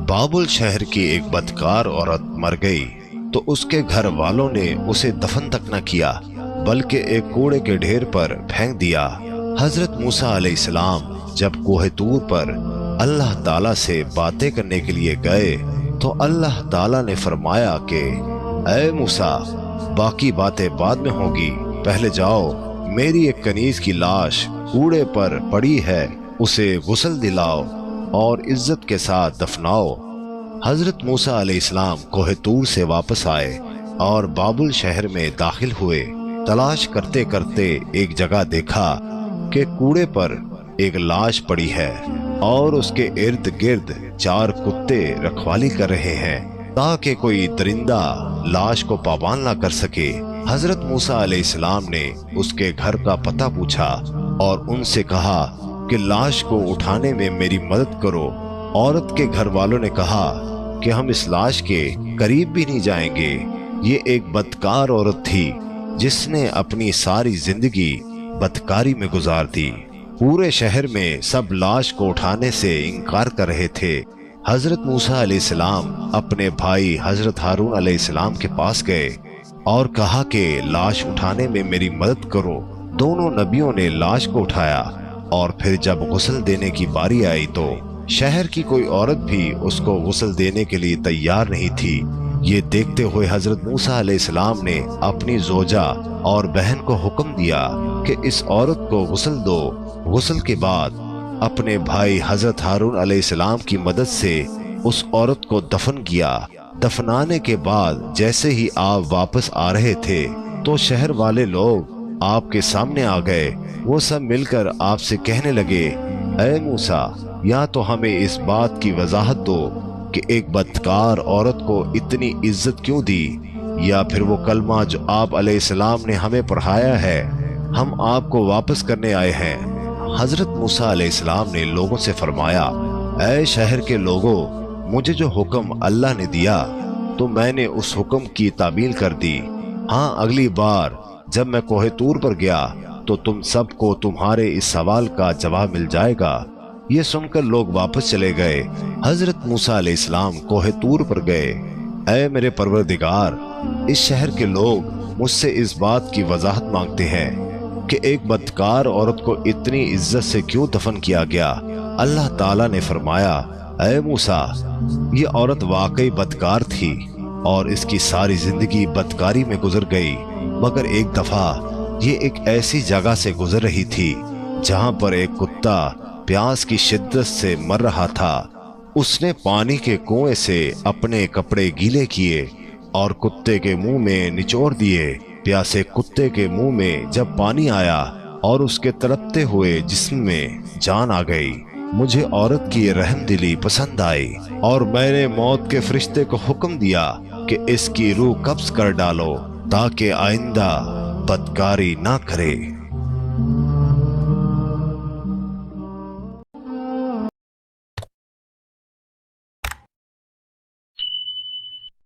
بابل شہر کی ایک بدکار عورت مر گئی تو اس کے گھر والوں نے اسے دفن تک نہ کیا بلکہ ایک کوڑے کے ڈھیر پر پھینک دیا۔ حضرت موسیٰ علیہ السلام جب کوہ طور پر اللہ تعالیٰ سے باتیں کرنے کے لیے گئے تو اللہ تعالیٰ نے فرمایا کہ اے موسیٰ، باقی باتیں بعد میں ہوں گی، پہلے جاؤ، میری ایک کنیز کی لاش کوڑے پر پڑی ہے، اسے غسل دلاؤ اور عزت کے ساتھ دفناؤ۔ حضرت موسیٰ علیہ السلام کوہ طور سے واپس آئے اور بابل شہر میں داخل ہوئے۔ تلاش کرتے کرتے ایک جگہ دیکھا کہ کوڑے پر ایک لاش پڑی ہے اور اس کے ارد گرد 4 کتے رکھوالی کر رہے ہیں تاکہ کوئی درندہ لاش کو پامال نہ کر سکے۔ حضرت موسیٰ علیہ السلام نے اس کے گھر کا پتہ پوچھا اور ان سے کہا کہ لاش کو اٹھانے میں میری مدد کرو۔ عورت کے گھر والوں نے کہا کہ ہم اس لاش کے قریب بھی نہیں جائیں گے۔ یہ ایک بدکار عورت تھی جس نے اپنی ساری زندگی بدکاری میں گزار دی۔ پورے شہر میں سب لاش کو اٹھانے سے انکار کر رہے تھے۔ حضرت موسیٰ علیہ السلام اپنے بھائی حضرت ہارون علیہ السلام کے پاس گئے اور کہا کہ لاش اٹھانے میں میری مدد کرو۔ دونوں نبیوں نے لاش کو اٹھایا اور پھر جب غسل دینے کی باری آئی تو شہر کی کوئی عورت بھی اس کو غسل دینے کے لیے تیار نہیں تھی۔ یہ دیکھتے ہوئے حضرت موسیٰ علیہ السلام نے اپنی زوجہ اور بہن کو حکم دیا کہ اس عورت کو غسل دو۔ غسل کے بعد اپنے بھائی حضرت ہارون علیہ السلام کی مدد سے اس عورت کو دفن کیا۔ دفنانے کے بعد جیسے ہی آپ واپس آ رہے تھے تو شہر والے لوگ آپ کے سامنے آ گئے۔ وہ سب مل کر آپ سے کہنے لگے، اے موسیٰ، یا تو ہمیں اس بات کی وضاحت دو کہ ایک بدکار عورت کو اتنی عزت کیوں دی، یا پھر وہ کلمہ جو آپ علیہ السلام نے ہمیں پڑھایا ہے، ہم آپ کو واپس کرنے آئے ہیں۔ حضرت موسیٰ علیہ السلام نے لوگوں سے فرمایا، اے شہر کے لوگوں، مجھے جو حکم اللہ نے دیا تو میں نے اس حکم کی تعمیل کر دی۔ ہاں، اگلی بار جب میں کوہ طور پر گیا تو تم سب کو تمہارے اس سوال کا جواب مل جائے گا۔ یہ سن کر لوگ واپس چلے گئے۔ حضرت موسیٰ علیہ السلام کوہ طور پر گئے۔ اے میرے پروردگار، اس شہر کے لوگ مجھ سے اس بات کی وضاحت مانگتے ہیں کہ ایک بدکار عورت کو اتنی عزت سے کیوں دفن کیا گیا۔ اللہ تعالیٰ نے فرمایا، اے موسیٰ، یہ عورت واقعی بدکار تھی اور اس کی ساری زندگی بدکاری میں گزر گئی، مگر ایک دفعہ یہ ایک ایسی جگہ سے گزر رہی تھی جہاں پر ایک کتا پیاس کی شدت سے مر رہا تھا۔ اس نے پانی کے کنویں سے اپنے کپڑے گیلے کیے اور کتے کے منہ میں نچوڑ دیے۔ پیاسے کتے کے منہ میں جب پانی آیا اور اس کے تڑپتے ہوئے جسم میں جان آ گئی، مجھے عورت کی رحم دلی پسند آئی اور میں نے موت کے فرشتے کو حکم دیا کہ اس کی روح قبض کر ڈالو تاکہ آئندہ بدکاری نہ کرے۔